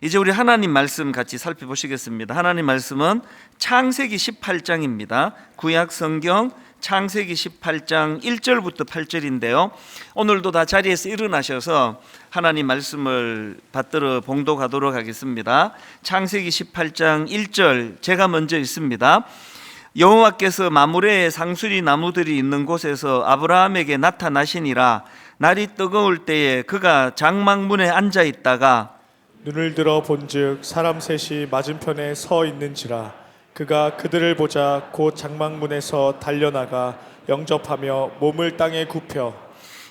이제 우리 하나님 말씀 같이 살펴보시겠습니다. 하나님 말씀은 창세기 18장입니다. 구약 성경 창세기 18장 1절부터 8절인데요. 오늘도 다 자리에서 일어나셔서 하나님 말씀을 받들어 봉독하도록 하겠습니다. 창세기 18장 1절 제가 먼저 읽습니다. 여호와께서 마므레의 상수리 나무들이 있는 곳에서 아브라함에게 나타나시니라. 날이 뜨거울 때에 그가 장막문에 앉아 있다가 눈을 들어 본즉 사람 셋이 맞은편에 서 있는지라. 그가 그들을 보자 곧 장막문에서 달려나가 영접하며 몸을 땅에 굽혀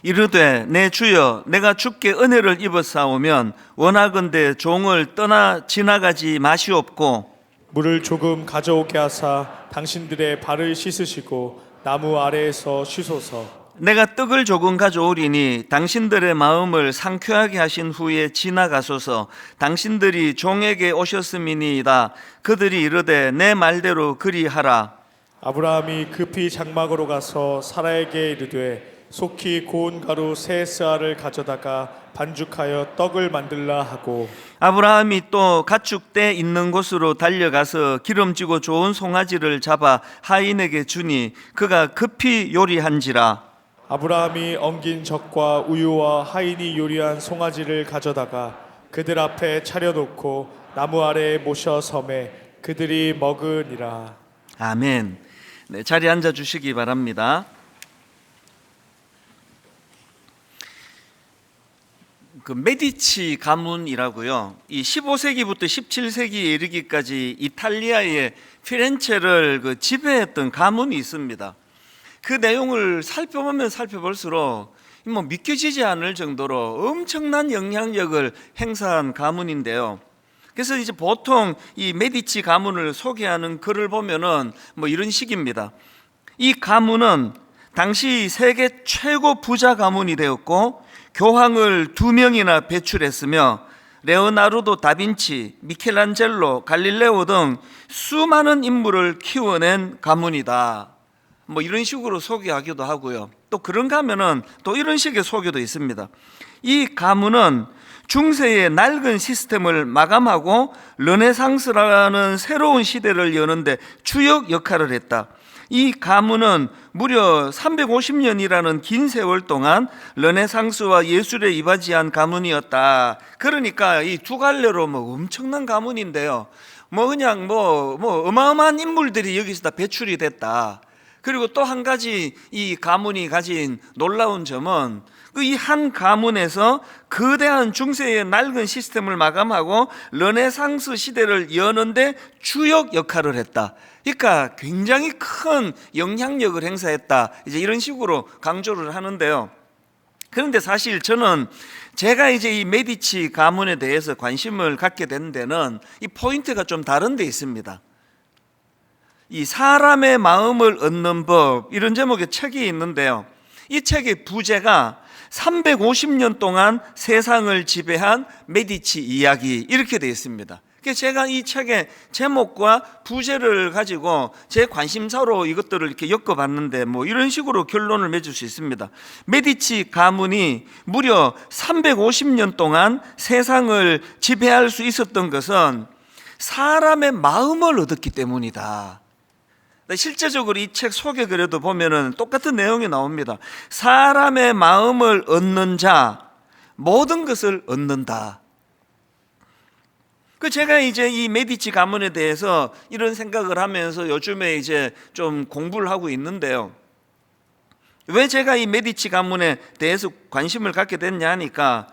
이르되 내 주여 내가 주께 은혜를 입었사오면 원하건대 종을 떠나 지나가지 마시옵고 물을 조금 가져오게 하사 당신들의 발을 씻으시고 나무 아래에서 쉬소서. 내가 떡을 조금 가져오리니 당신들의 마음을 상쾌하게 하신 후에 지나가소서. 당신들이 종에게 오셨음이니이다. 그들이 이르되 내 말대로 그리하라. 아브라함이 급히 장막으로 가서 사라에게 이르되 속히 고운 가루 세 스아를 가져다가 반죽하여 떡을 만들라 하고 아브라함이 또 가축대 있는 곳으로 달려가서 기름지고 좋은 송아지를 잡아 하인에게 주니 그가 급히 요리한지라. 아브라함이 엉긴 젖과 우유와 하인이 요리한 송아지를 가져다가 그들 앞에 차려놓고 나무 아래에 모셔 섬에 그들이 먹으니라. 아멘. 네, 자리에 앉아 주시기 바랍니다. 그 메디치 가문이라고요. 이 15세기부터 17세기에 이르기까지 이탈리아의 피렌체를 지배했던 가문이 있습니다. 그 내용을 살펴보면 살펴볼수록 믿겨지지 않을 정도로 엄청난 영향력을 행사한 가문인데요. 그래서 이제 보통 이 메디치 가문을 소개하는 글을 보면은 이런 식입니다. 이 가문은 당시 세계 최고 부자 가문이 되었고 교황을 2명이나 배출했으며 레오나르도 다빈치, 미켈란젤로, 갈릴레오 등 수많은 인물을 키워낸 가문이다. 이런 식으로 소개하기도 하고요. 또 그런가 하면은 또 이런 식의 소개도 있습니다. 이 가문은 중세의 낡은 시스템을 마감하고 르네상스라는 새로운 시대를 여는데 주역 역할을 했다. 이 가문은 무려 350년이라는 긴 세월 동안 르네상스와 예술에 이바지한 가문이었다. 그러니까 이 두 갈래로 엄청난 가문인데요. 그냥 어마어마한 인물들이 여기서 다 배출이 됐다. 그리고 또 한 가지 이 가문이 가진 놀라운 점은 이 한 가문에서 거대한 중세의 낡은 시스템을 마감하고 르네상스 시대를 여는데 주역 역할을 했다. 그러니까 굉장히 큰 영향력을 행사했다. 이제 이런 식으로 강조를 하는데요. 그런데 사실 저는 제가 이제 이 메디치 가문에 대해서 관심을 갖게 된 데는 이 포인트가 좀 다른 데 있습니다. 이 사람의 마음을 얻는 법, 이런 제목의 책이 있는데요. 이 책의 부제가 350년 동안 세상을 지배한 메디치 이야기, 이렇게 되어 있습니다. 그래서 제가 이 책의 제목과 부제를 가지고 제 관심사로 이것들을 이렇게 엮어봤는데 이런 식으로 결론을 맺을 수 있습니다. 메디치 가문이 무려 350년 동안 세상을 지배할 수 있었던 것은 사람의 마음을 얻었기 때문이다. 실제적으로 이 책 소개글에도 보면은 똑같은 내용이 나옵니다. 사람의 마음을 얻는 자 모든 것을 얻는다. 제가 이제 이 메디치 가문에 대해서 이런 생각을 하면서 요즘에 이제 좀 공부를 하고 있는데요. 왜 제가 이 메디치 가문에 대해서 관심을 갖게 됐냐 하니까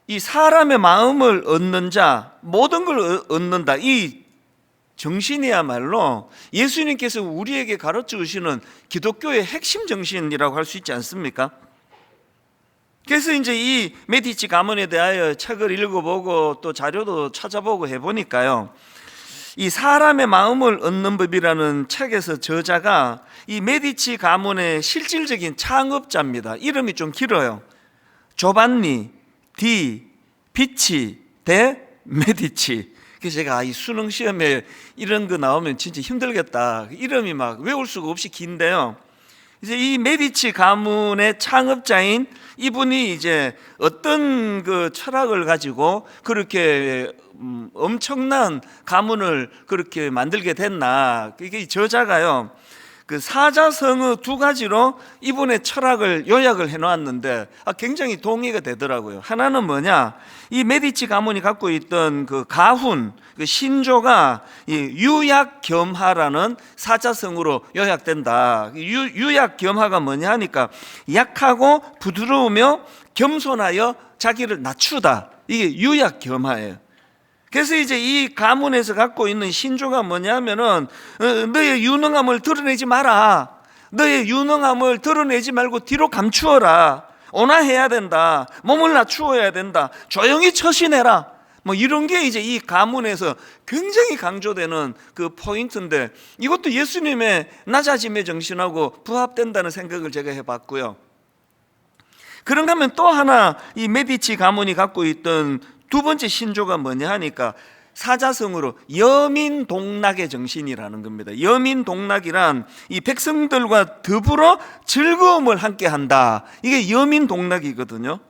이 사람의 마음을 얻는 자 모든 걸 얻는다. 이 정신이야말로 예수님께서 우리에게 가르쳐 주시는 기독교의 핵심 정신이라고 할 수 있지 않습니까? 그래서 이제 이 메디치 가문에 대하여 책을 읽어보고 또 자료도 찾아보고 해보니까요, 이 사람의 마음을 얻는 법이라는 책에서 저자가 이 메디치 가문의 실질적인 창업자입니다. 이름이 좀 길어요. 조반니 디 비치 데 메디치. 그래서 제가 이 수능 시험에 이런 거 나오면 진짜 힘들겠다. 이름이 막 외울 수가 없이 긴데요. 이제 이 메디치 가문의 창업자인 이분이 이제 어떤 그 철학을 가지고 그렇게 엄청난 가문을 그렇게 만들게 됐나. 이게 저자가요, 그 사자성어 두 가지로 이분의 철학을 요약을 해놓았는데 굉장히 동의가 되더라고요. 하나는 뭐냐, 이 메디치 가문이 갖고 있던 그 가훈, 그 신조가 이 유약겸하라는 사자성어로 요약된다. 유약겸하가 뭐냐 하니까 약하고 부드러우며 겸손하여 자기를 낮추다. 이게 유약겸하예요. 그래서 이제 이 가문에서 갖고 있는 신조가 뭐냐면은 너의 유능함을 드러내지 마라. 너의 유능함을 드러내지 말고 뒤로 감추어라. 온화해야 된다. 몸을 낮추어야 된다. 조용히 처신해라. 뭐 이런 게 이제 이 가문에서 굉장히 강조되는 그 포인트인데, 이것도 예수님의 낮아짐의 정신하고 부합된다는 생각을 제가 해봤고요. 그런가 하면 또 하나 이 메디치 가문이 갖고 있던 두 번째 신조가 뭐냐 하니까 사자성어로 여민동락의 정신이라는 겁니다. 여민동락이란 이 백성들과 더불어 즐거움을 함께 한다. 이게 여민동락이거든요.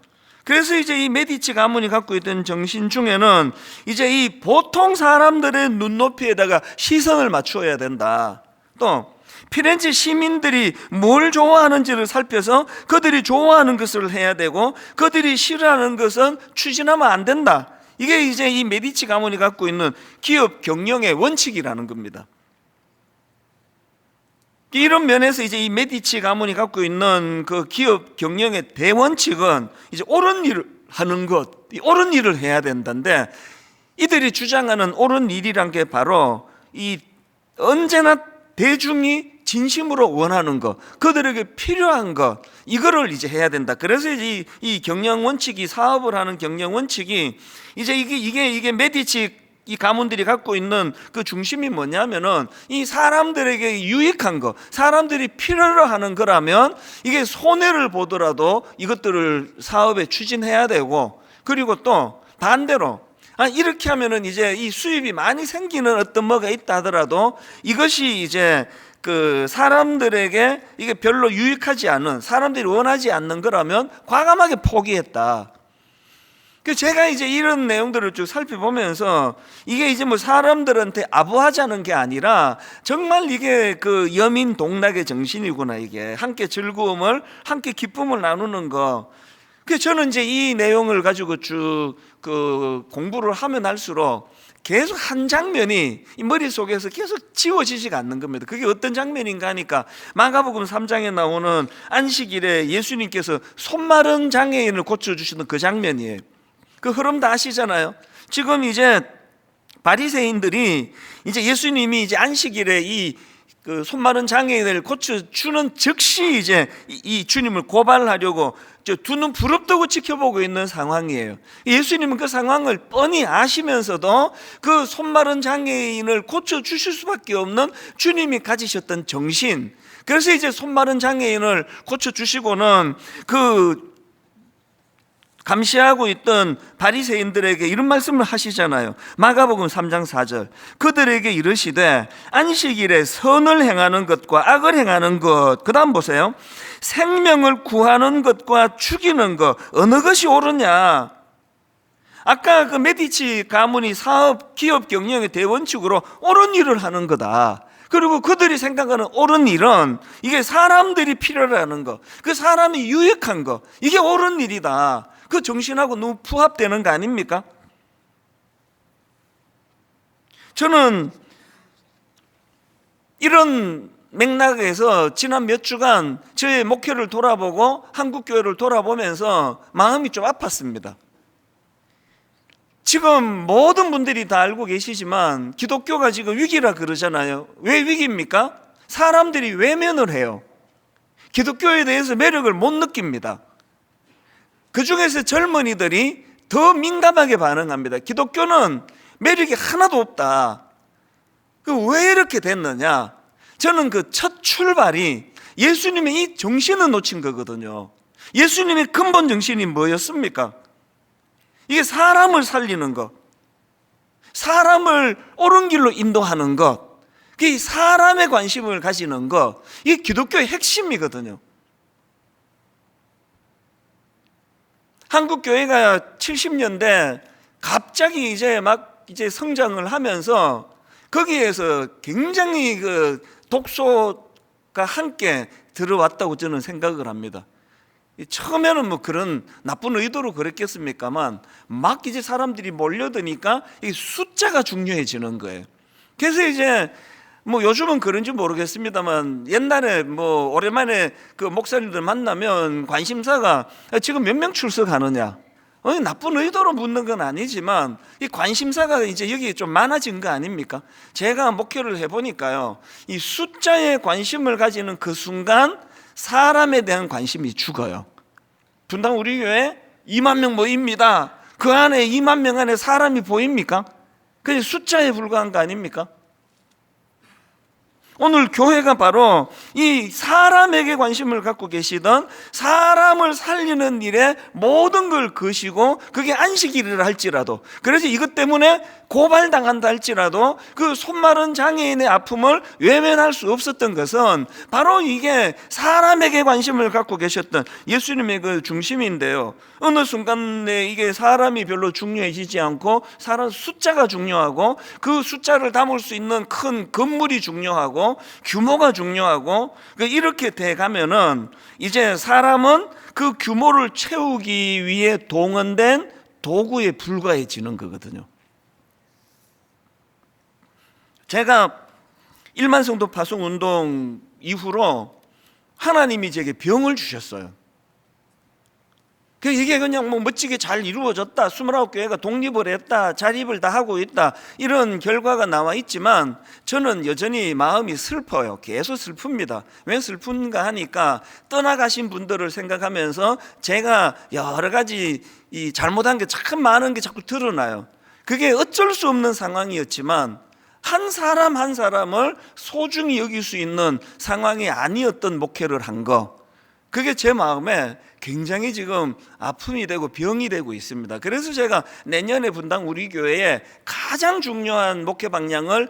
그래서 이제 이 메디치 가문이 갖고 있던 정신 중에는 이제 이 보통 사람들의 눈높이에다가 시선을 맞추어야 된다. 또 피렌체 시민들이 뭘 좋아하는지를 살펴서 그들이 좋아하는 것을 해야 되고 그들이 싫어하는 것은 추진하면 안 된다. 이게 이제 이 메디치 가문이 갖고 있는 기업 경영의 원칙이라는 겁니다. 이런 면에서 이제 이 메디치 가문이 갖고 있는 그 기업 경영의 대원칙은 이제 옳은 일을 하는 것, 옳은 일을 해야 된다는데, 이들이 주장하는 옳은 일이란 게 바로 이 언제나 대중이 진심으로 원하는 것, 그들에게 필요한 것, 이거를 이제 해야 된다. 그래서 이제 이 경영 원칙이, 사업을 하는 경영 원칙이 이제 이게 메디치 이 가문들이 갖고 있는 그 중심이 뭐냐면은 이 사람들에게 유익한 거, 사람들이 필요로 하는 거라면 이게 손해를 보더라도 이것들을 사업에 추진해야 되고, 그리고 또 반대로 이렇게 하면은 이제 이 수입이 많이 생기는 어떤 뭐가 있다 하더라도 이것이 이제 그 사람들에게 이게 별로 유익하지 않은, 사람들이 원하지 않는 거라면 과감하게 포기했다. 그 제가 이제 이런 내용들을 쭉 살펴보면서 이게 이제 뭐 사람들한테 아부하자는 게 아니라 정말 이게 그 여민동락의 정신이구나. 이게 함께 즐거움을, 함께 기쁨을 나누는 거. 그 저는 이제 이 내용을 가지고 쭉 그 공부를 하면 할수록 계속 한 장면이 이 머릿속에서 계속 지워지지가 않는 겁니다. 그게 어떤 장면인가 하니까 마가복음 3장에 나오는 안식일에 예수님께서 손마른 장애인을 고쳐주시는 그 장면이에요. 그 흐름 다 아시잖아요. 지금 이제 바리새인들이 이제 예수님이 이제 안식일에 이 그 손마른 장애인을 고쳐주는 즉시 이제 이 주님을 고발하려고 두 눈 부릅뜨고 지켜보고 있는 상황이에요. 예수님은 그 상황을 뻔히 아시면서도 그 손마른 장애인을 고쳐주실 수밖에 없는 주님이 가지셨던 정신, 그래서 이제 손마른 장애인을 고쳐주시고는 그 감시하고 있던 바리새인들에게 이런 말씀을 하시잖아요. 마가복음 3장 4절, 그들에게 이르시되 안식일에 선을 행하는 것과 악을 행하는 것, 그 다음 보세요, 생명을 구하는 것과 죽이는 것 어느 것이 옳으냐. 아까 그 메디치 가문이 사업 기업 경영의 대원칙으로 옳은 일을 하는 거다. 그리고 그들이 생각하는 옳은 일은 이게 사람들이 필요로 하는 것, 그 사람이 유익한 것, 이게 옳은 일이다. 그 정신하고 너무 부합되는 거 아닙니까? 저는 이런 맥락에서 지난 몇 주간 저의 목회를 돌아보고 한국교회를 돌아보면서 마음이 좀 아팠습니다. 지금 모든 분들이 다 알고 계시지만 기독교가 지금 위기라 그러잖아요. 왜 위기입니까? 사람들이 외면을 해요. 기독교에 대해서 매력을 못 느낍니다. 그 중에서 젊은이들이 더 민감하게 반응합니다. 기독교는 매력이 하나도 없다. 왜 이렇게 됐느냐? 저는 그 첫 출발이 예수님의 이 정신을 놓친 거거든요. 예수님의 근본 정신이 뭐였습니까? 이게 사람을 살리는 것, 사람을 옳은 길로 인도하는 것. 이 사람의 관심을 가지는 것, 이게 기독교의 핵심이거든요. 한국 교회가 70년대 갑자기 이제 성장을 하면서 거기에서 굉장히 그 독소가 함께 들어왔다고 저는 생각을 합니다. 처음에는 뭐 그런 나쁜 의도로 그랬겠습니까만 막 이제 사람들이 몰려드니까 이 숫자가 중요해지는 거예요. 그래서 이제 뭐 요즘은 그런지 모르겠습니다만 옛날에 뭐 오랜만에 그 목사님들 만나면 관심사가 지금 몇 명 출석하느냐, 나쁜 의도로 묻는 건 아니지만 이 관심사가 이제 여기 좀 많아진 거 아닙니까? 제가 목회를 해보니까요, 이 숫자에 관심을 가지는 그 순간 사람에 대한 관심이 죽어요. 분당 우리 교회 2만 명 모입니다. 그 안에 2만 명 안에 사람이 보입니까? 그게 숫자에 불과한 거 아닙니까? 오늘 교회가 바로 이 사람에게 관심을 갖고 계시던, 사람을 살리는 일에 모든 걸 거시고 그게 안식일이라 할지라도, 그래서 이것 때문에 고발당한다 할지라도 그 손마른 장애인의 아픔을 외면할 수 없었던 것은 바로 이게 사람에게 관심을 갖고 계셨던 예수님의 그 중심인데요. 어느 순간에 이게 사람이 별로 중요해지지 않고 사람 숫자가 중요하고 그 숫자를 담을 수 있는 큰 건물이 중요하고 규모가 중요하고 이렇게 돼 가면은 이제 사람은 그 규모를 채우기 위해 동원된 도구에 불과해지는 거거든요. 제가 1만 성도 파송 운동 이후로 하나님이 제게 병을 주셨어요. 이게 그냥 뭐 멋지게 잘 이루어졌다, 29교회가 독립을 했다, 자립을 다 하고 있다, 이런 결과가 나와 있지만 저는 여전히 마음이 슬퍼요. 계속 슬픕니다. 왜 슬픈가 하니까 떠나가신 분들을 생각하면서 제가 여러 가지 이 잘못한 게 참 많은 게 자꾸 드러나요. 그게 어쩔 수 없는 상황이었지만 한 사람 한 사람을 소중히 여길 수 있는 상황이 아니었던 목회를 한 거, 그게 제 마음에 굉장히 지금 아픔이 되고 병이 되고 있습니다. 그래서 제가 내년에 분당 우리 교회에 가장 중요한 목회 방향을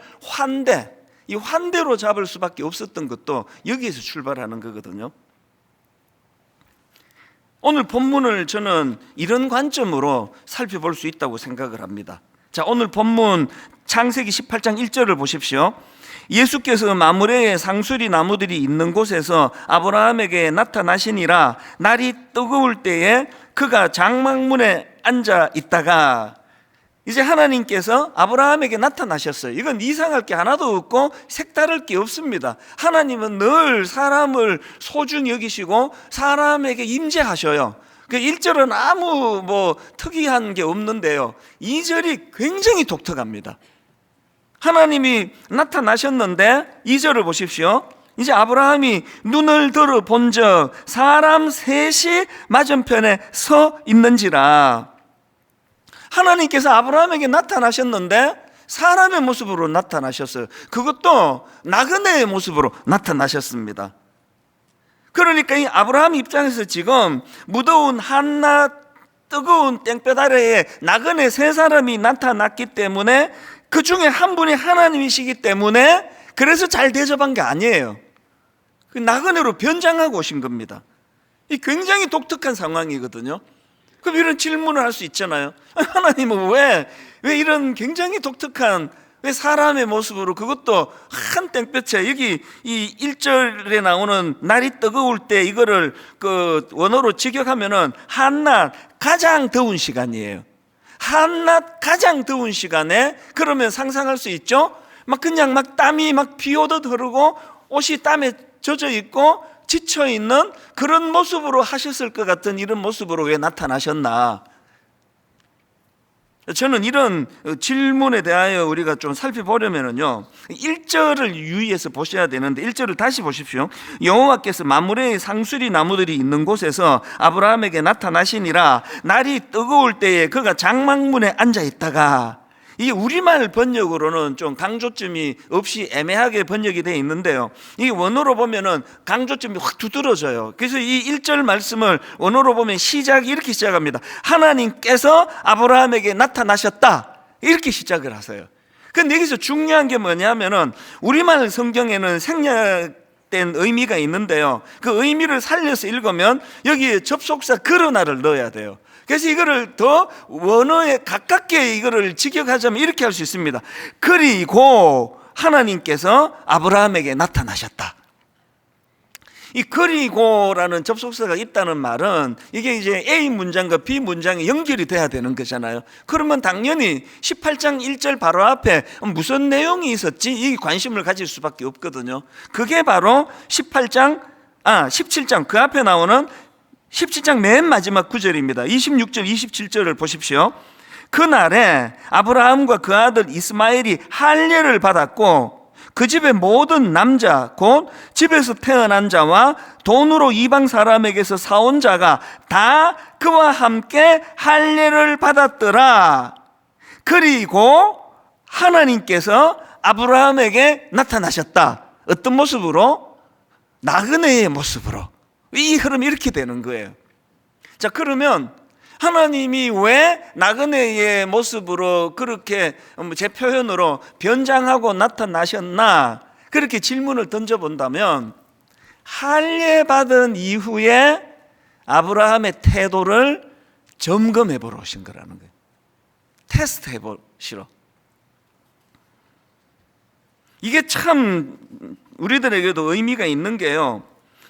이 환대로 잡을 수밖에 없었던 것도 여기에서 출발하는 거거든요. 오늘 본문을 저는 이런 관점으로 살펴볼 수 있다고 생각을 합니다. 자, 오늘 본문 창세기 18장 1절을 보십시오. 예수께서 마므레의 상수리 나무들이 있는 곳에서 아브라함에게 나타나시니라. 날이 뜨거울 때에 그가 장막문에 앉아 있다가, 이제 하나님께서 아브라함에게 나타나셨어요. 이건 이상할 게 하나도 없고 색다를 게 없습니다. 하나님은 늘 사람을 소중히 여기시고 사람에게 임재하셔요. 그 1절은 아무 특이한 게 없는데요, 2절이 굉장히 독특합니다. 하나님이 나타나셨는데 2절을 보십시오. 이제 아브라함이 눈을 들어 본적 사람 셋이 맞은편에 서 있는지라. 하나님께서 아브라함에게 나타나셨는데 사람의 모습으로 나타나셨어요. 그것도 나그네의 모습으로 나타나셨습니다. 그러니까 이 아브라함 입장에서 지금 무더운 한낮 뜨거운 땡볕 아래에 나그네 세 사람이 나타났기 때문에 그 중에 한 분이 하나님이시기 때문에 그래서 잘 대접한 게 아니에요. 그 나그네로 변장하고 오신 겁니다. 이 굉장히 독특한 상황이거든요. 그럼 이런 질문을 할 수 있잖아요. 하나님은 왜 이런 굉장히 독특한, 왜 사람의 모습으로, 그것도 한 땡볕에, 여기 이 1절에 나오는 날이 뜨거울 때 이거를 그 원어로 직역하면은 한낮 가장 더운 시간이에요. 한낮 가장 더운 시간에, 그러면 상상할 수 있죠? 그냥 땀이 비오듯 흐르고 옷이 땀에 젖어 있고 지쳐 있는 그런 모습으로 하셨을 것 같은 이런 모습으로 왜 나타나셨나? 저는 이런 질문에 대하여 우리가 좀 살펴보려면요, 1절을 유의해서 보셔야 되는데 1절을 다시 보십시오. 여호와께서 마므레의 상수리 나무들이 있는 곳에서 아브라함에게 나타나시니라. 날이 뜨거울 때에 그가 장막문에 앉아 있다가, 이 우리말 번역으로는 좀 강조점이 없이 애매하게 번역이 되어 있는데요, 이 원어로 보면은 강조점이 확 두드러져요. 그래서 이 1절 말씀을 원어로 보면 시작이 이렇게 시작합니다. 하나님께서 아브라함에게 나타나셨다, 이렇게 시작을 하세요. 근데 여기서 중요한 게 뭐냐면은 우리말 성경에는 생략된 의미가 있는데요, 그 의미를 살려서 읽으면 여기에 접속사 그러나를 넣어야 돼요. 그래서 이거를 더 원어에 가깝게 이거를 직역하자면 이렇게 할 수 있습니다. 그리고 하나님께서 아브라함에게 나타나셨다. 이 그리고라는 접속사가 있다는 말은 이게 이제 A 문장과 B 문장이 연결이 돼야 되는 거잖아요. 그러면 당연히 18장 1절 바로 앞에 무슨 내용이 있었지? 이 관심을 가질 수밖에 없거든요. 그게 바로 17장 그 앞에 나오는 17장 맨 마지막 구절입니다. 26절 27절을 보십시오. 그날에 아브라함과 그 아들 이스마엘이 할례를 받았고 그 집의 모든 남자 곧 집에서 태어난 자와 돈으로 이방 사람에게서 사온 자가 다 그와 함께 할례를 받았더라. 그리고 하나님께서 아브라함에게 나타나셨다. 어떤 모습으로? 나그네의 모습으로. 이 흐름이 이렇게 되는 거예요. 자, 그러면 하나님이 왜 나그네의 모습으로 그렇게 제 표현으로 변장하고 나타나셨나? 그렇게 질문을 던져본다면 할례 받은 이후에 아브라함의 태도를 점검해 보러 오신 거라는 거예요. 테스트 해보시러. 이게 참 우리들에게도 의미가 있는 게요,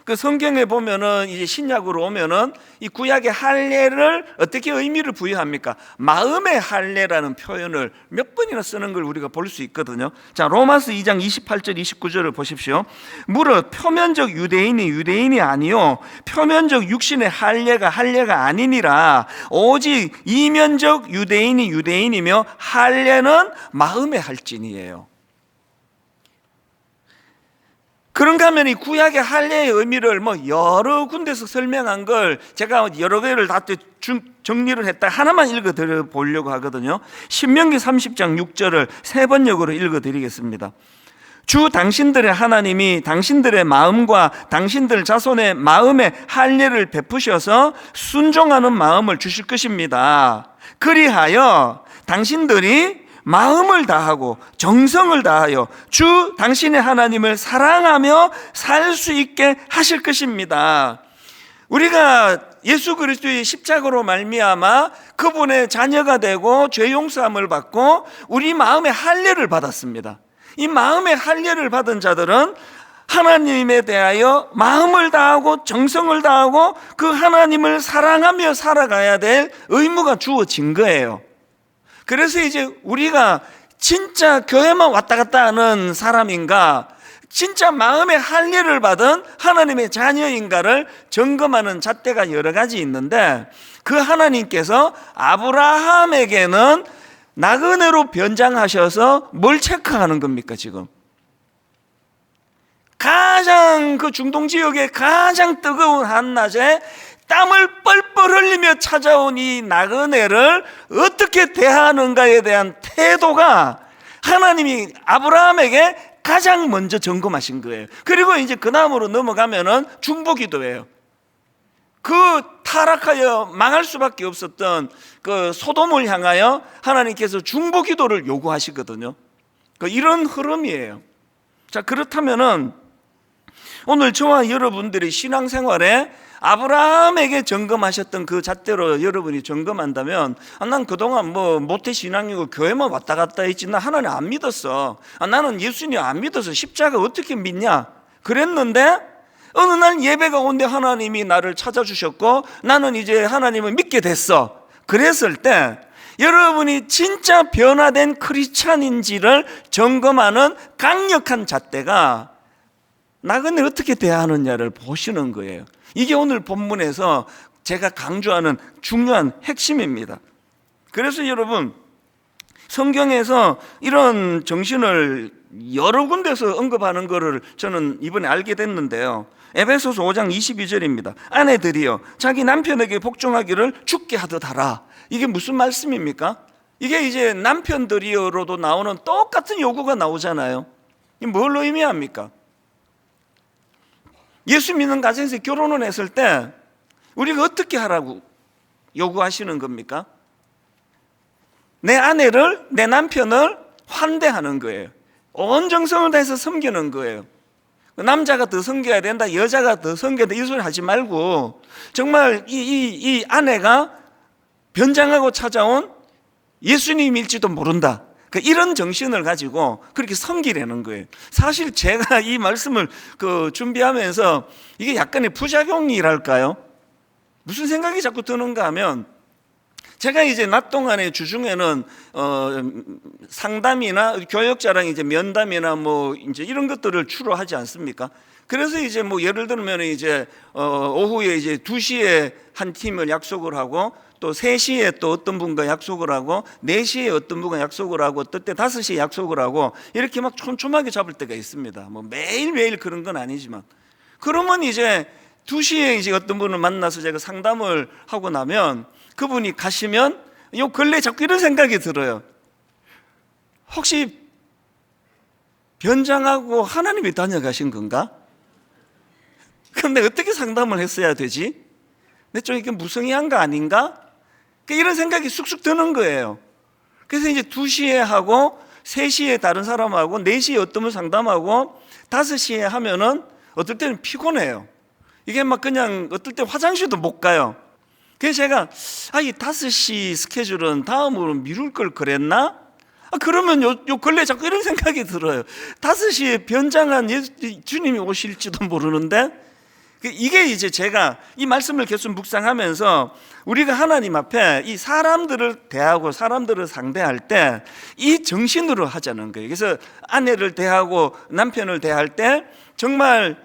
그 성경에 보면은 이제 신약으로 오면은 이 구약의 할례를 어떻게 의미를 부여합니까? 마음의 할례라는 표현을 몇 번이나 쓰는 걸 우리가 볼 수 있거든요. 자, 로마서 2장 28절 29절을 보십시오. 무릇 표면적 유대인이 아니요 표면적 육신의 할례가 아니니라. 오직 이면적 유대인이 유대인이며 할례는 마음의 할진이에요. 그런가 하면 이 구약의 할례의 의미를 여러 군데서 설명한 걸 제가 여러 개를 다 정리를 했다 하나만 읽어드려 보려고 하거든요. 신명기 30장 6절을 세 번역으로 읽어드리겠습니다. 주 당신들의 하나님이 당신들의 마음과 당신들 자손의 마음에 할례를 베푸셔서 순종하는 마음을 주실 것입니다. 그리하여 당신들이 마음을 다하고 정성을 다하여 주 당신의 하나님을 사랑하며 살 수 있게 하실 것입니다. 우리가 예수 그리스도의 십자가로 말미암아 그분의 자녀가 되고 죄 용서함을 받고 우리 마음의 할례를 받았습니다. 이 마음의 할례를 받은 자들은 하나님에 대하여 마음을 다하고 정성을 다하고 그 하나님을 사랑하며 살아가야 될 의무가 주어진 거예요. 그래서 이제 우리가 진짜 교회만 왔다 갔다 하는 사람인가, 진짜 마음의 할례를 받은 하나님의 자녀인가를 점검하는 잣대가 여러 가지 있는데, 그 하나님께서 아브라함에게는 나그네로 변장하셔서 뭘 체크하는 겁니까? 지금 가장 그 중동 지역의 가장 뜨거운 한낮에 땀을 뻘뻘 흘리며 찾아온 이 나그네를 어떻게 대하는가에 대한 태도가 하나님이 아브라함에게 가장 먼저 점검하신 거예요. 그리고 이제 그 다음으로 넘어가면은 중보기도예요. 그 타락하여 망할 수밖에 없었던 그 소돔을 향하여 하나님께서 중보기도를 요구하시거든요. 이런 흐름이에요. 자, 그렇다면은 오늘 저와 여러분들이 신앙생활에 아브라함에게 점검하셨던 그 잣대로 여러분이 점검한다면, 난 그동안 모태신앙이고 교회만 왔다 갔다 했지 나 하나님 안 믿었어, 나는 예수님 안 믿어서 십자가 어떻게 믿냐 그랬는데, 어느 날 예배가 온데 하나님이 나를 찾아주셨고 나는 이제 하나님을 믿게 됐어. 그랬을 때 여러분이 진짜 변화된 크리스찬인지를 점검하는 강력한 잣대가 나그네 어떻게 대하느냐를 보시는 거예요. 이게 오늘 본문에서 제가 강조하는 중요한 핵심입니다. 그래서 여러분, 성경에서 이런 정신을 여러 군데서 언급하는 것을 저는 이번에 알게 됐는데요. 에베소서 5장 22절입니다. 아내들이여 자기 남편에게 복종하기를 죽게 하듯 하라. 이게 무슨 말씀입니까? 이게 이제 남편들이여로도 나오는 똑같은 요구가 나오잖아요. 이게 뭘 의미합니까? 예수 믿는 가정에서 결혼을 했을 때 우리가 어떻게 하라고 요구하시는 겁니까? 내 아내를, 내 남편을 환대하는 거예요. 온 정성을 다해서 섬기는 거예요. 남자가 더 섬겨야 된다, 여자가 더 섬겨야 된다, 이 소리 하지 말고 정말 이 아내가 변장하고 찾아온 예수님일지도 모른다. 이런 정신을 가지고 그렇게 섬기려는 거예요. 사실 제가 이 말씀을 준비하면서 이게 약간의 부작용이랄까요? 무슨 생각이 자꾸 드는가 하면, 제가 이제 낮 동안에 주중에는 상담이나 교역자랑 이제 면담이나 뭐 이제 이런 것들을 주로 하지 않습니까? 그래서 이제 뭐 예를 들면 이제 오후에 이제 2시에 한 팀을 약속을 하고, 또 3시에 또 어떤 분과 약속을 하고, 4시에 어떤 분과 약속을 하고, 또 때 5시에 약속을 하고, 이렇게 막 촘촘하게 잡을 때가 있습니다. 뭐 매일매일 그런 건 아니지만. 그러면 이제 2시에 이제 어떤 분을 만나서 제가 상담을 하고 나면, 그분이 가시면 요 근래 자꾸 이런 생각이 들어요. 혹시 변장하고 하나님이 다녀가신 건가? 그럼 내가 어떻게 상담을 했어야 되지? 내 좀 이게 무성의한 거 아닌가? 이런 생각이 쑥쑥 드는 거예요. 그래서 이제 2시에 하고, 3시에 다른 사람하고, 4시에 어떤 분 상담하고, 5시에 하면은 어떨 때는 피곤해요. 이게 막 그냥 어떨 때 화장실도 못 가요. 그래서 제가 이 5시 스케줄은 다음으로 미룰 걸 그랬나? 그러면 요 근래 자꾸 이런 생각이 들어요. 5시에 변장한 주님이 오실지도 모르는데, 이게 이제 제가 이 말씀을 계속 묵상하면서 우리가 하나님 앞에 이 사람들을 대하고 사람들을 상대할 때 이 정신으로 하자는 거예요. 그래서 아내를 대하고 남편을 대할 때 정말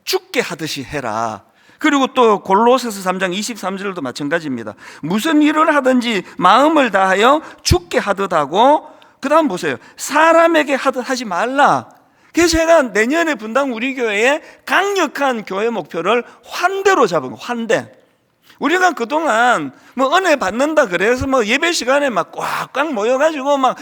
죽게 하듯이 해라. 그리고 또 골로새서 3장 23절도 마찬가지입니다. 무슨 일을 하든지 마음을 다하여 죽게 하듯 하고, 그 다음 보세요. 사람에게 하듯 하지 말라. 그래서 제가 내년에 분당 우리 교회에 강력한 교회 목표를 환대로 잡은 거예요. 환대. 우리가 그동안 뭐 은혜 받는다 그래서 뭐 예배 시간에 막 꽉꽉 모여가지고 막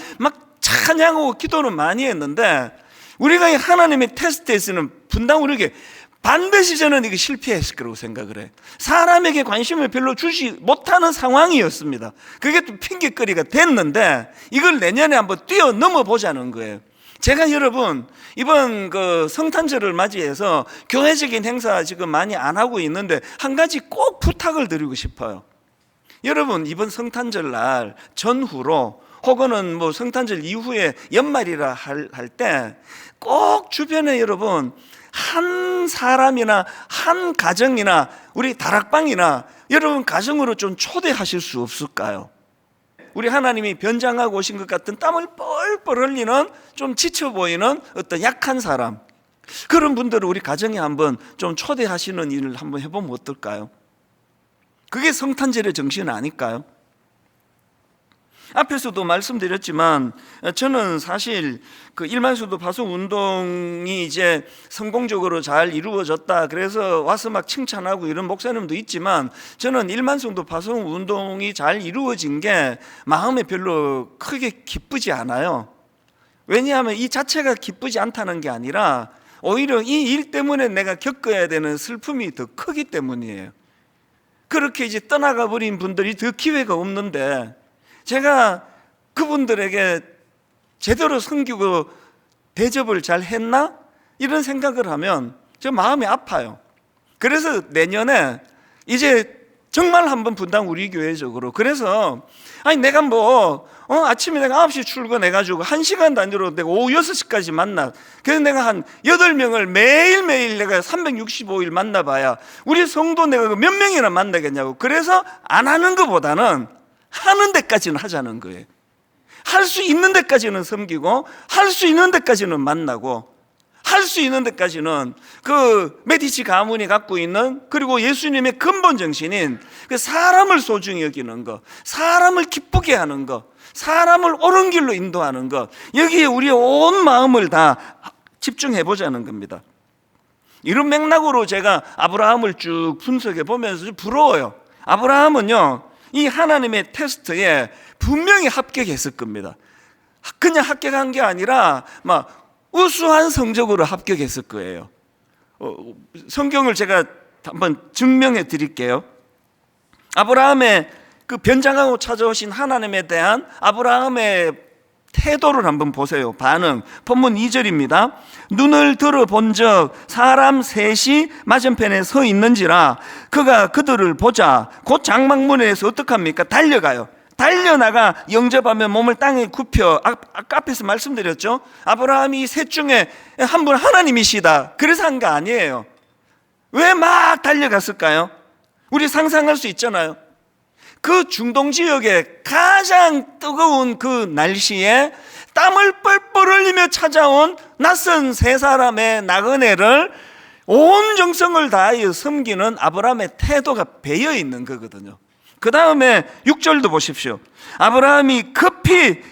찬양하고 기도는 많이 했는데, 우리가 이 하나님의 테스트에서는 분당 우리 교회 반드시 저는 이게 실패했을 거라고 생각을 해요. 사람에게 관심을 별로 주지 못하는 상황이었습니다. 그게 또 핑계거리가 됐는데, 이걸 내년에 한번 뛰어넘어 보자는 거예요. 제가 여러분 이번 성탄절을 맞이해서 교회적인 행사 지금 많이 안 하고 있는데, 한 가지 꼭 부탁을 드리고 싶어요. 여러분 이번 성탄절 날 전후로, 혹은 뭐 성탄절 이후에 연말이라 할 때 꼭 주변에 여러분 한 사람이나 한 가정이나 우리 다락방이나 여러분 가정으로 좀 초대하실 수 없을까요? 우리 하나님이 변장하고 오신 것 같은 땀을 뻘뻘 흘리는 좀 지쳐 보이는 어떤 약한 사람, 그런 분들을 우리 가정에 한번 좀 초대하시는 일을 한번 해보면 어떨까요? 그게 성탄절의 정신 아닐까요? 앞에서도 말씀드렸지만 저는 사실 일만수도 파송 운동이 이제 성공적으로 잘 이루어졌다, 그래서 와서 막 칭찬하고 이런 목사님도 있지만, 저는 일만성도 파송 운동이 잘 이루어진 게 마음에 별로 크게 기쁘지 않아요. 왜냐하면 이 자체가 기쁘지 않다는 게 아니라 오히려 이 일 때문에 내가 겪어야 되는 슬픔이 더 크기 때문이에요. 그렇게 이제 떠나가 버린 분들이 더 기회가 없는데, 제가 그분들에게 제대로 섬기고 대접을 잘 했나? 이런 생각을 하면 저 마음이 아파요. 그래서 내년에 이제 정말 한번 분당 우리 교회적으로, 그래서 내가 아침에 내가 9시 출근해가지고 1시간 단위로 내가 오후 6시까지 만나, 그래서 내가 한 8명을 매일매일 내가 365일 만나봐야 우리 성도 내가 몇 명이나 만나겠냐고. 그래서 안 하는 것보다는 하는 데까지는 하자는 거예요. 할 수 있는 데까지는 섬기고, 할 수 있는 데까지는 만나고, 할 수 있는 데까지는 메디치 가문이 갖고 있는, 그리고 예수님의 근본 정신인 사람을 소중히 여기는 것, 사람을 기쁘게 하는 것, 사람을 옳은 길로 인도하는 것, 여기에 우리의 온 마음을 다 집중해 보자는 겁니다. 이런 맥락으로 제가 아브라함을 쭉 분석해 보면서 좀 부러워요. 아브라함은요, 이 하나님의 테스트에 분명히 합격했을 겁니다. 그냥 합격한 게 아니라 막 우수한 성적으로 합격했을 거예요. 성경을 제가 한번 증명해 드릴게요. 아브라함의 변장하고 찾아오신 하나님에 대한 아브라함의 태도를 한번 보세요. 반응. 본문 2절입니다. 눈을 들어본 적 사람 셋이 맞은편에 서 있는지라 그가 그들을 보자 곧 장막문에서 어떡합니까? 달려가요. 달려나가 영접하며 몸을 땅에 굽혀. 아까 앞에서 말씀드렸죠. 아브라함이 셋 중에 한 분 하나님이시다. 그래서 한 거 아니에요. 왜 막 달려갔을까요? 우리 상상할 수 있잖아요. 그 중동 지역에 가장 뜨거운 그 날씨에 땀을 뻘뻘 흘리며 찾아온 낯선 세 사람의 나그네를 온 정성을 다하여 섬기는 아브라함의 태도가 배어 있는 거거든요. 그 다음에 6절도 보십시오. 아브라함이 급히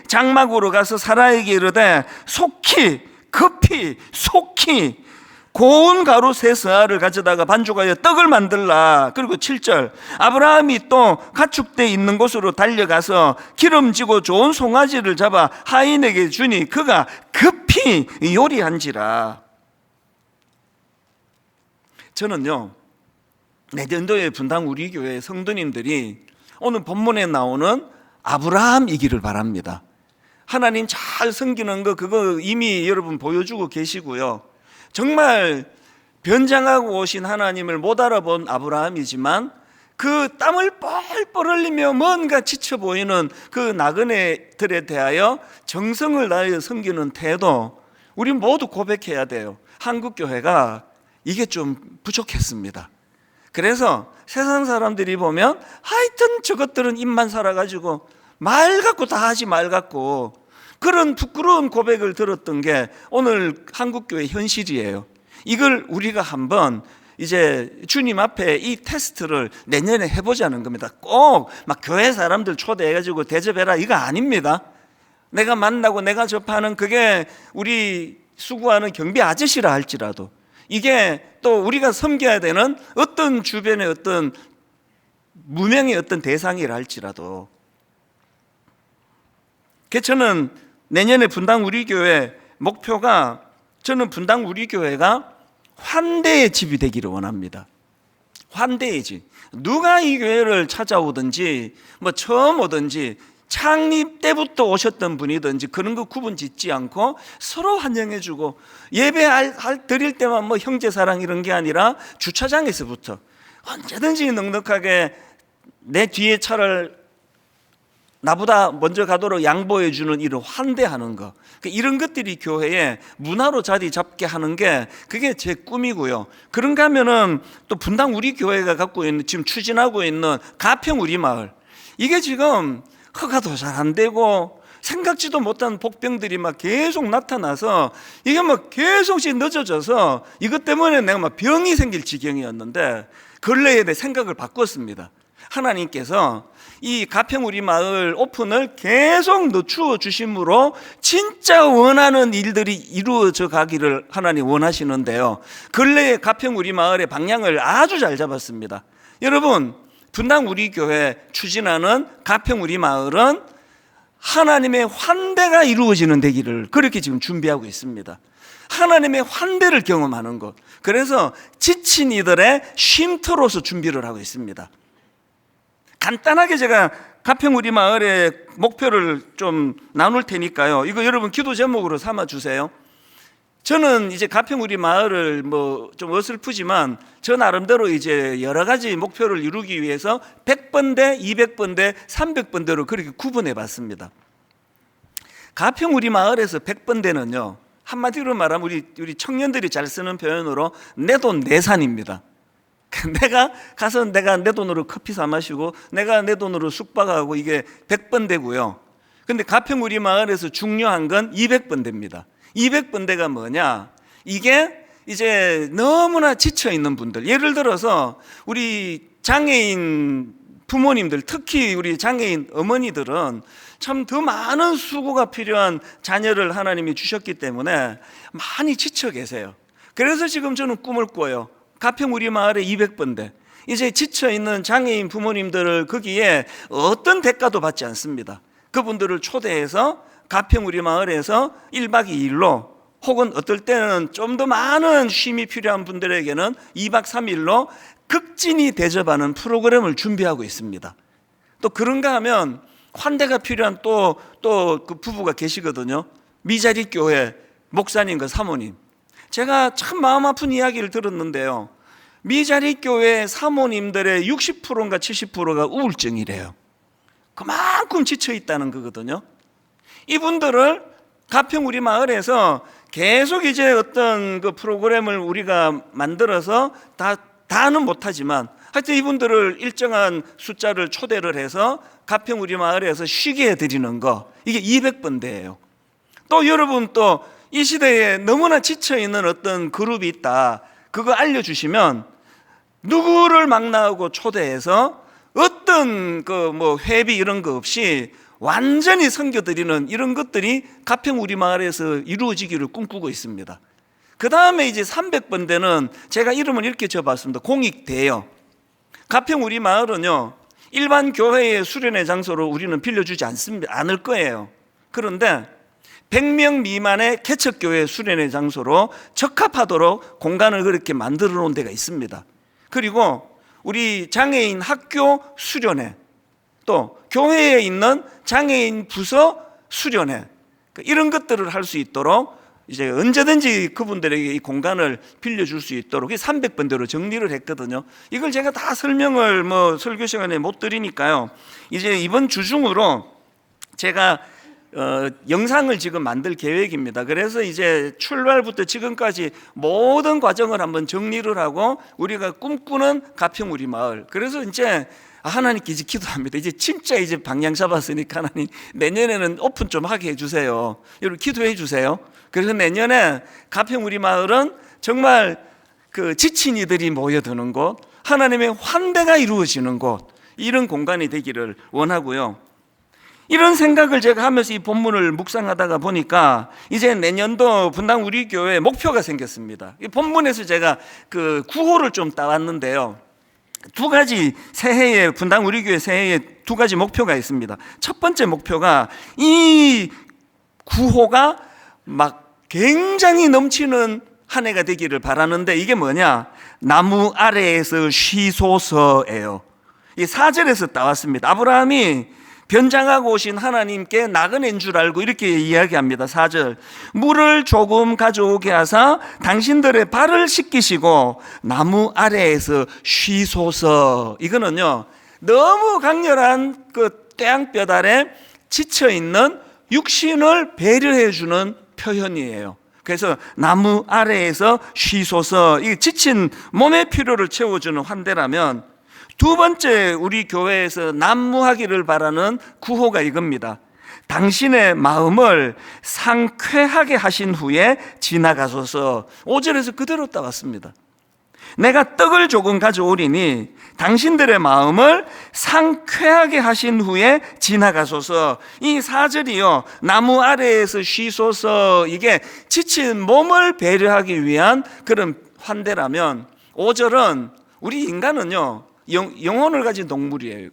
장막으로 가서 사라에게 이르되 속히 고운 가루 세 스아를 가져다가 반죽하여 떡을 만들라. 그리고 7절 아브라함이 또 가축대 있는 곳으로 달려가서 기름지고 좋은 송아지를 잡아 하인에게 주니 그가 급히 요리한지라. 저는요 내년도에 분당 우리 교회 성도님들이 오늘 본문에 나오는 아브라함이기를 바랍니다. 하나님 잘 섬기는 거 그거 이미 여러분 보여주고 계시고요. 정말 변장하고 오신 하나님을 못 알아본 아브라함이지만 그 땀을 뻘뻘 흘리며 뭔가 지쳐 보이는 그 나그네들에 대하여 정성을 다하여 섬기는 태도, 우리 모두 고백해야 돼요. 한국교회가 이게 좀 부족했습니다. 그래서 세상 사람들이 보면 하여튼 저것들은 입만 살아가지고 말 같고 다 하지 말 같고 그런 부끄러운 고백을 들었던 게 오늘 한국교회 현실이에요. 이걸 우리가 한번 이제 주님 앞에 이 테스트를 내년에 해보자는 겁니다. 꼭 막 교회 사람들 초대해가지고 대접해라 이거 아닙니다. 내가 만나고 내가 접하는 그게 우리 수고하는 경비 아저씨라 할지라도 이게 또 우리가 섬겨야 되는 어떤 주변의 어떤 무명의 어떤 대상이라 할지라도 저는 내년에 분당 우리 교회 목표가 저는 분당 우리 교회가 환대의 집이 되기를 원합니다. 환대의 집. 누가 이 교회를 찾아오든지 뭐 처음 오든지 창립 때부터 오셨던 분이든지 그런 거 구분 짓지 않고 서로 환영해주고 예배 드릴 때만 뭐 형제 사랑 이런 게 아니라 주차장에서부터 언제든지 넉넉하게 내 뒤에 차를 나보다 먼저 가도록 양보해 주는 이런 환대하는 거, 이런 것들이 교회에 문화로 자리 잡게 하는 게 그게 제 꿈이고요. 그런가 하면은 또 분당 우리 교회가 갖고 있는 지금 추진하고 있는 가평 우리 마을, 이게 지금 허가도 잘 안 되고 생각지도 못한 복병들이 막 계속 나타나서 이게 막 계속씩 늦어져서 이것 때문에 내가 막 병이 생길 지경이었는데 근래에 내 생각을 바꿨습니다. 하나님께서 이 가평 우리 마을 오픈을 계속 늦추어 주심으로 진짜 원하는 일들이 이루어져 가기를 하나님 원하시는데요. 근래에 가평 우리 마을의 방향을 아주 잘 잡았습니다. 여러분, 분당 우리 교회 추진하는 가평 우리 마을은 하나님의 환대가 이루어지는 되기를 그렇게 지금 준비하고 있습니다. 하나님의 환대를 경험하는 것. 그래서 지친 이들의 쉼터로서 준비를 하고 있습니다. 간단하게 제가 가평 우리 마을의 목표를 좀 나눌 테니까요. 이거 여러분 기도 제목으로 삼아 주세요. 저는 이제 가평 우리 마을을 뭐 좀 어설프지만 저 나름대로 이제 여러 가지 목표를 이루기 위해서 100번대, 200번대, 300번대로 그렇게 구분해 봤습니다. 가평 우리 마을에서 100번대는요. 한마디로 말하면 우리 청년들이 잘 쓰는 표현으로 내 돈 내산입니다. 내가 가서 내가 내 돈으로 커피 사 마시고 내가 내 돈으로 숙박하고 이게 100번대고요. 근데 가평 우리 마을에서 중요한 건 200번대입니다. 200번대가 뭐냐? 이게 이제 너무나 지쳐 있는 분들, 예를 들어서 우리 장애인 부모님들, 특히 우리 장애인 어머니들은 참 더 많은 수고가 필요한 자녀를 하나님이 주셨기 때문에 많이 지쳐 계세요. 그래서 지금 저는 꿈을 꿔요. 가평 우리 마을에 200번대, 이제 지쳐있는 장애인 부모님들을 거기에 어떤 대가도 받지 않습니다. 그분들을 초대해서 가평 우리 마을에서 1박 2일로 혹은 어떨 때는 좀 더 많은 쉼이 필요한 분들에게는 2박 3일로 극진히 대접하는 프로그램을 준비하고 있습니다. 또 그런가 하면 환대가 필요한 또 그 부부가 계시거든요. 미자리 교회 목사님과 사모님. 제가 참 마음 아픈 이야기를 들었는데요. 미자리 교회 사모님들의 60%인가 70%가 우울증이래요. 그만큼 지쳐 있다는 거거든요. 이분들을 가평 우리 마을에서 계속 이제 어떤 그 프로그램을 우리가 만들어서 다는 못하지만 하여튼 이분들을 일정한 숫자를 초대를 해서 가평 우리 마을에서 쉬게 해드리는 거, 이게 200번대예요. 또 여러분 또 이 시대에 너무나 지쳐있는 어떤 그룹이 있다, 그거 알려주시면 누구를 막 나오고 초대해서 어떤 그 뭐 회비 이런 거 없이 완전히 섬겨드리는 이런 것들이 가평 우리 마을에서 이루어지기를 꿈꾸고 있습니다. 그 다음에 이제 300번대는 제가 이름을 이렇게 적어봤습니다. 공익대요. 가평 우리 마을은요, 일반 교회의 수련회 장소로 우리는 빌려주지 않을 거예요. 그런데 100명 미만의 개척교회 수련회 장소로 적합하도록 공간을 그렇게 만들어 놓은 데가 있습니다. 그리고 우리 장애인 학교 수련회, 또 교회에 있는 장애인 부서 수련회, 이런 것들을 할 수 있도록 이제 언제든지 그분들에게 이 공간을 빌려줄 수 있도록 300번대로 정리를 했거든요. 이걸 제가 다 설명을 설교 시간에 못 드리니까요. 이제 이번 주 중으로 제가 영상을 지금 만들 계획입니다. 그래서 이제 출발부터 지금까지 모든 과정을 한번 정리를 하고 우리가 꿈꾸는 가평 우리 마을. 그래서 이제 하나님께 이제 기도합니다. 이제 진짜 이제 방향 잡았으니까 하나님 내년에는 오픈 좀 하게 해주세요. 여러분 기도해 주세요. 그래서 내년에 가평 우리 마을은 정말 그 지친 이들이 모여드는 곳, 하나님의 환대가 이루어지는 곳, 이런 공간이 되기를 원하고요. 이런 생각을 제가 하면서 이 본문을 묵상하다가 보니까 이제 내년도 분당 우리 교회 목표가 생겼습니다. 이 본문에서 제가 그 구호를 좀 따왔는데요. 두 가지 새해에 분당 우리 교회 새해에 두 가지 목표가 있습니다. 첫 번째 목표가 이 구호가 막 굉장히 넘치는 한 해가 되기를 바라는데, 이게 뭐냐? 나무 아래에서 쉬소서예요. 이 4절에서 따왔습니다. 아브라함이 변장하고 오신 하나님께 나그네인 줄 알고 이렇게 이야기합니다. 4절, 물을 조금 가져오게 하사 당신들의 발을 씻기시고 나무 아래에서 쉬소서. 이거는요, 너무 강렬한 그 떼양볕 아래 지쳐있는 육신을 배려해 주는 표현이에요. 그래서 나무 아래에서 쉬소서, 이 지친 몸의 필요를 채워주는 환대라면, 두 번째 우리 교회에서 난무하기를 바라는 구호가 이겁니다. 당신의 마음을 상쾌하게 하신 후에 지나가소서. 5절에서 그대로 따왔습니다. 내가 떡을 조금 가져오리니 당신들의 마음을 상쾌하게 하신 후에 지나가소서. 이 4절이요, 나무 아래에서 쉬소서, 이게 지친 몸을 배려하기 위한 그런 환대라면, 5절은 우리 인간은요 영혼을 가진 동물이에요.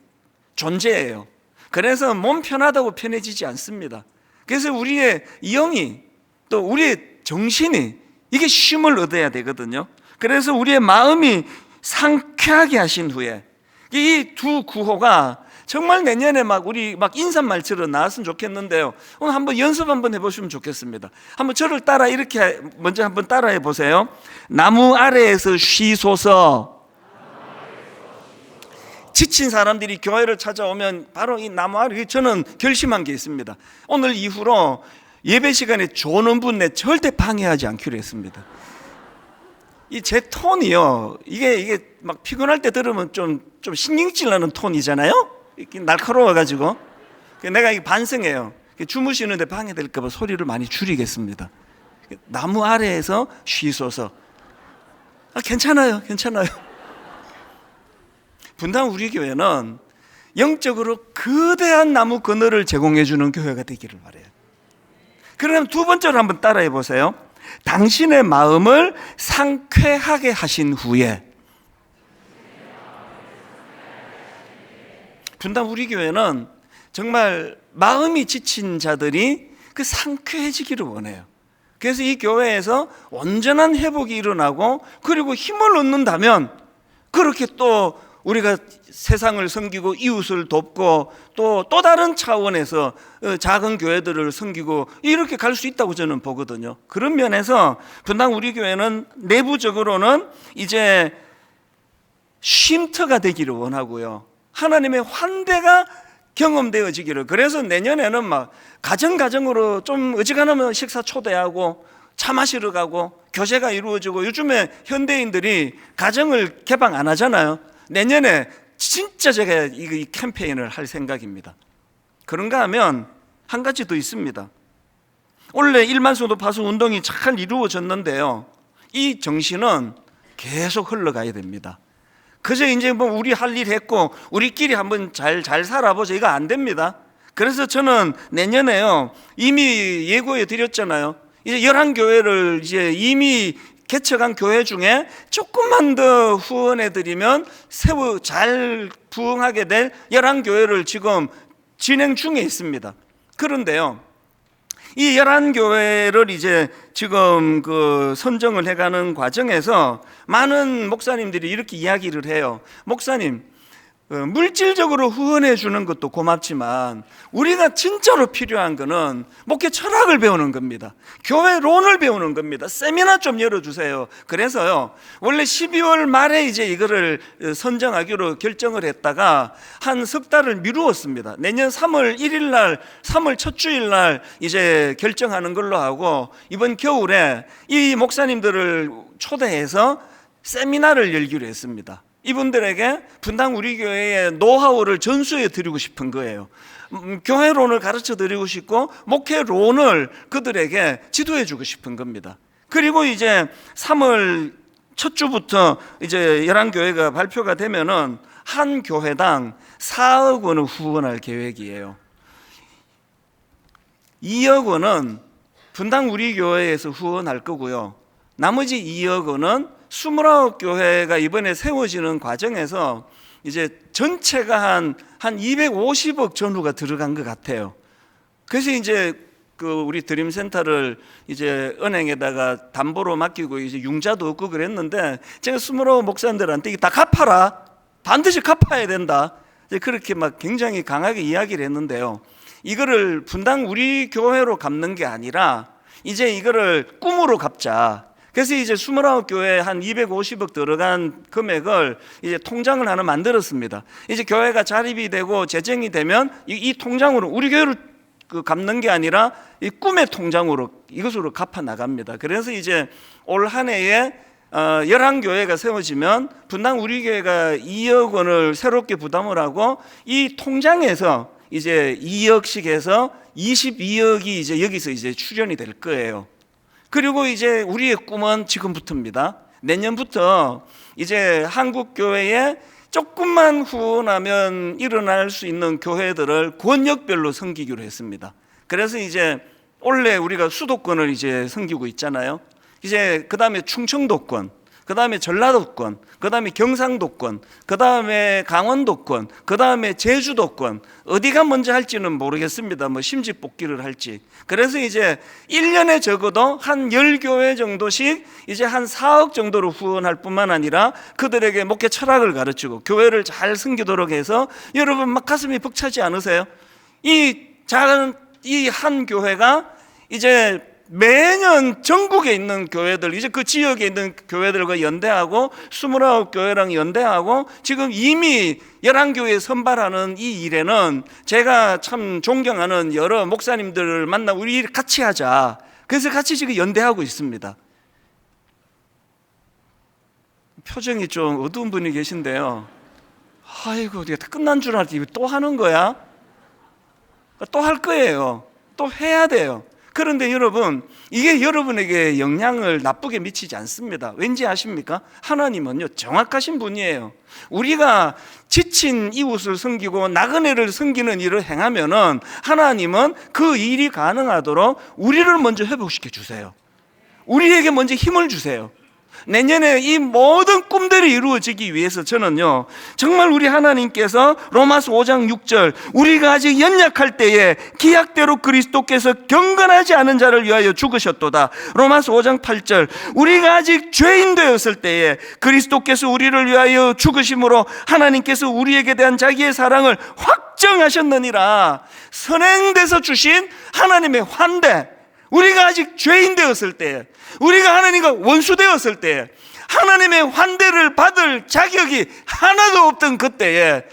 존재예요. 그래서 몸 편하다고 편해지지 않습니다. 그래서 우리의 영이, 또 우리의 정신이 이게 쉼을 얻어야 되거든요. 그래서 우리의 마음이 상쾌하게 하신 후에, 이 두 구호가 정말 내년에 우리 인사말처럼 나왔으면 좋겠는데요. 오늘 한번 연습 한번 해보시면 좋겠습니다. 한번 저를 따라 이렇게 먼저 한번 따라해 보세요. 나무 아래에서 쉬소서. 지친 사람들이 교회를 찾아오면 바로 이 나무 아래, 저는 결심한 게 있습니다. 오늘 이후로 예배 시간에 조는 분에 절대 방해하지 않기로 했습니다. 이 제 톤이요, 이게 막 피곤할 때 들으면 좀 신경질 나는 톤이잖아요. 이렇게 날카로워가지고 내가 이게 반성해요. 주무시는데 방해될까봐 소리를 많이 줄이겠습니다. 나무 아래에서 쉬소서. 괜찮아요. 분당 우리 교회는 영적으로 거대한 나무 그늘을 제공해 주는 교회가 되기를 바라요. 그럼 두 번째로 한번 따라해 보세요. 당신의 마음을 상쾌하게 하신 후에. 분당 우리 교회는 정말 마음이 지친 자들이 그 상쾌해지기를 원해요. 그래서 이 교회에서 온전한 회복이 일어나고, 그리고 힘을 얻는다면 그렇게 또 우리가 세상을 섬기고 이웃을 돕고 또 다른 차원에서 작은 교회들을 섬기고 이렇게 갈 수 있다고 저는 보거든요. 그런 면에서 분당 우리 교회는 내부적으로는 이제 쉼터가 되기를 원하고요. 하나님의 환대가 경험되어지기를. 그래서 내년에는 막 가정으로 좀 어지간하면 식사 초대하고 차 마시러 가고 교제가 이루어지고, 요즘에 현대인들이 가정을 개방 안 하잖아요. 내년에 진짜 제가 이 캠페인을 할 생각입니다. 그런가 하면 한 가지 더 있습니다. 원래 일만성도 파수 운동이 잘 이루어졌는데요, 이 정신은 계속 흘러가야 됩니다. 그저 이제 뭐 우리 할 일 했고 우리끼리 한번 잘 살아보자, 이거 안 됩니다. 그래서 저는 내년에요, 이미 예고해 드렸잖아요. 이제 11교회를 이제 이미 개척한 교회 중에 조금만 더 후원해 드리면 잘 부흥하게 될 11교회를 지금 진행 중에 있습니다. 그런데요, 이 11교회를 이제 지금 선정을 해가는 과정에서 많은 목사님들이 이렇게 이야기를 해요. 목사님, 물질적으로 후원해 주는 것도 고맙지만 우리가 진짜로 필요한 거는 목회 철학을 배우는 겁니다. 교회론을 배우는 겁니다. 세미나 좀 열어주세요. 그래서요, 원래 12월 말에 이제 이거를 선정하기로 결정을 했다가 한 석 달을 미루었습니다. 내년 3월 1일 날, 3월 첫 주일 날 이제 결정하는 걸로 하고, 이번 겨울에 이 목사님들을 초대해서 세미나를 열기로 했습니다. 이분들에게 분당 우리 교회의 노하우를 전수해 드리고 싶은 거예요. 교회론을 가르쳐 드리고 싶고 목회론을 그들에게 지도해 주고 싶은 겁니다. 그리고 이제 3월 첫 주부터 이제 11교회가 발표가 되면은 한 교회당 4억 원을 후원할 계획이에요. 2억 원은 분당 우리 교회에서 후원할 거고요, 나머지 2억 원은 29교회가 이번에 세워지는 과정에서 이제 전체가 한 250억 전후가 들어간 것 같아요. 그래서 이제 우리 드림센터를 이제 은행에다가 담보로 맡기고 이제 융자도 없고 그랬는데, 제가 29 목사님들한테 이거 다 갚아라, 반드시 갚아야 된다, 이제 그렇게 막 굉장히 강하게 이야기를 했는데요, 이거를 분당 우리 교회로 갚는 게 아니라 이제 이거를 꿈으로 갚자. 그래서 이제 29교회에 한 250억 들어간 금액을 이제 통장을 하나 만들었습니다. 이제 교회가 자립이 되고 재정이 되면 이 통장으로 우리 교회를 갚는 게 아니라 이 꿈의 통장으로 이것으로 갚아 나갑니다. 그래서 이제 올 한 해에 11교회가 세워지면 분당 우리 교회가 2억 원을 새롭게 부담을 하고, 이 통장에서 이제 2억씩 해서 22억이 이제 여기서 이제 출연이 될 거예요. 그리고 이제 우리의 꿈은 지금부터입니다. 내년부터 이제 한국교회에 조금만 후원하면 일어날 수 있는 교회들을 권역별로 섬기기로 했습니다. 그래서 이제 원래 우리가 수도권을 이제 섬기고 있잖아요. 이제 그 다음에 충청도권, 그 다음에 전라도권, 그 다음에 경상도권, 그 다음에 강원도권, 그 다음에 제주도권, 어디가 먼저 할지는 모르겠습니다. 뭐 심지 뽑기를 할지. 그래서 이제 1년에 적어도 한 10교회 정도씩 이제 한 4억 정도로 후원할 뿐만 아니라 그들에게 목회 철학을 가르치고 교회를 잘 섬기도록 해서, 여러분 막 가슴이 벅차지 않으세요? 이 한 교회가 이제 매년 전국에 있는 교회들, 이제 그 지역에 있는 교회들과 연대하고 29교회랑 연대하고 지금 이미 11교회 선발하는 이 일에는 제가 참 존경하는 여러 목사님들을 만나 우리 일 같이 하자. 그래서 같이 지금 연대하고 있습니다. 표정이 좀 어두운 분이 계신데요. 아이고, 우리가 끝난 줄 알았지. 또 하는 거야? 또 할 거예요. 또 해야 돼요. 그런데 여러분, 이게 여러분에게 영향을 나쁘게 미치지 않습니다. 왠지 아십니까? 하나님은요, 정확하신 분이에요. 우리가 지친 이웃을 섬기고 나그네를 섬기는 일을 행하면은 하나님은 그 일이 가능하도록 우리를 먼저 회복시켜 주세요. 우리에게 먼저 힘을 주세요. 내년에 이 모든 꿈들이 이루어지기 위해서 저는요, 정말 우리 하나님께서 로마서 5장 6절, 우리가 아직 연약할 때에 기약대로 그리스도께서 경건하지 않은 자를 위하여 죽으셨도다. 로마서 5장 8절, 우리가 아직 죄인 되었을 때에 그리스도께서 우리를 위하여 죽으심으로 하나님께서 우리에게 대한 자기의 사랑을 확정하셨느니라. 선행돼서 주신 하나님의 환대, 우리가 아직 죄인 되었을 때에, 우리가 하나님과 원수 되었을 때에, 하나님의 환대를 받을 자격이 하나도 없던 그때에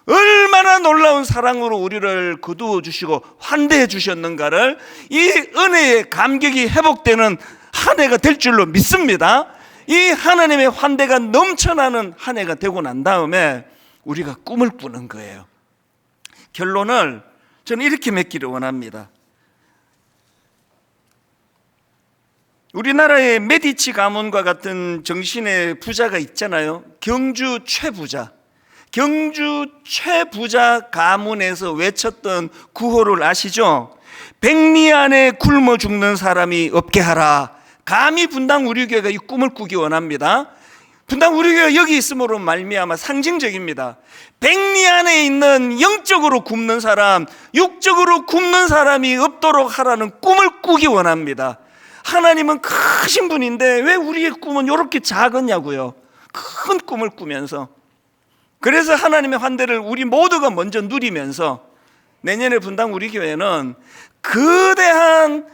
얼마나 놀라운 사랑으로 우리를 거두어 주시고 환대해 주셨는가를 이 은혜의 감격이 회복되는 한 해가 될 줄로 믿습니다. 이 하나님의 환대가 넘쳐나는 한 해가 되고 난 다음에 우리가 꿈을 꾸는 거예요. 결론을 저는 이렇게 맺기를 원합니다. 우리나라의 메디치 가문과 같은 정신의 부자가 있잖아요. 경주 최부자. 경주 최부자 가문에서 외쳤던 구호를 아시죠? 백리 안에 굶어 죽는 사람이 없게 하라. 감히 분당 우리교회가 이 꿈을 꾸기 원합니다. 분당 우리교회가 여기 있음으로 말미암아 상징적입니다. 백리 안에 있는 영적으로 굶는 사람, 육적으로 굶는 사람이 없도록 하라는 꿈을 꾸기 원합니다. 하나님은 크신 분인데 왜 우리의 꿈은 이렇게 작았냐고요. 큰 꿈을 꾸면서. 그래서 하나님의 환대를 우리 모두가 먼저 누리면서 내년에 분당 우리 교회는 거대한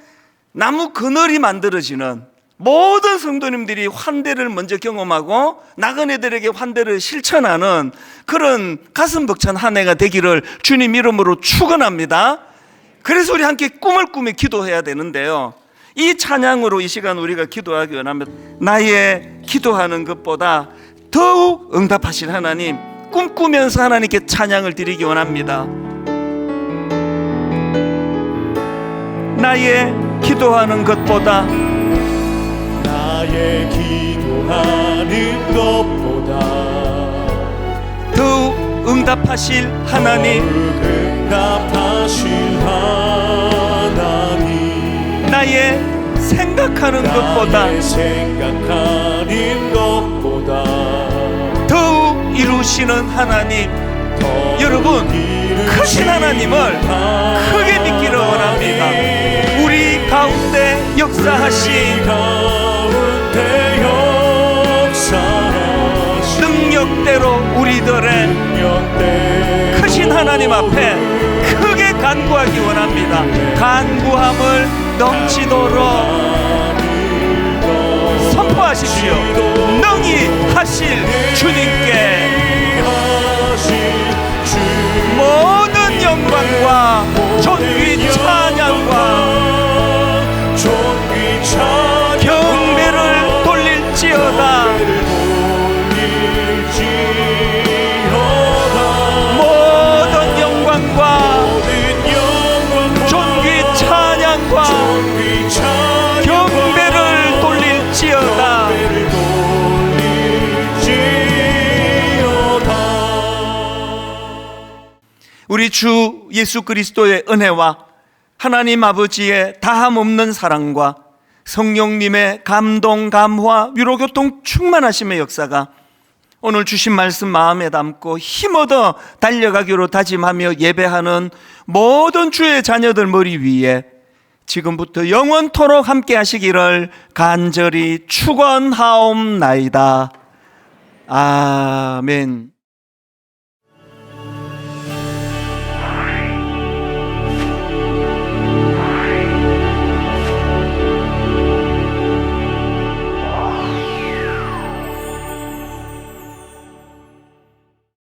나무 그늘이 만들어지는, 모든 성도님들이 환대를 먼저 경험하고 나그네들에게 환대를 실천하는 그런 가슴 벅찬 한 해가 되기를 주님 이름으로 축원합니다. 그래서 우리 함께 꿈을 꾸며 기도해야 되는데요, 이 찬양으로 이 시간 우리가 기도하기 원하면 나의 기도하는 것보다 더욱 응답하신 하나님, 꿈꾸면서 하나님께 찬양을 드리기 원합니다. 나의 기도하는 것보다, 나의 기도하는 것보다 더욱 응답하실 하나님, 응답하실 하나님, 나의 생각하는 것보다 나의 생각하는 것보다 더욱 이루시는 하나님, 여러분 크신 하나님을 크게 믿기를 원합니다. 우리 가운데 역사하신 능력대로 우리들의 크신 하나님 앞에 크게 간구하기 원합니다. 간구함을 넘치도록 선포하십시오. 능히 하실 주님께 모든 영광과 존귀 찬양과 경배를 돌릴지어다. 모든 영광과 존귀 찬양과 경배를 돌릴지어다. 우리 주 예수 그리스도의 은혜와 하나님 아버지의 다함없는 사랑과 성령님의 감동, 감화, 위로교통 충만하심의 역사가 오늘 주신 말씀 마음에 담고 힘얻어 달려가기로 다짐하며 예배하는 모든 주의 자녀들 머리 위에 지금부터 영원토록 함께 하시기를 간절히 축원하옵나이다. 아멘.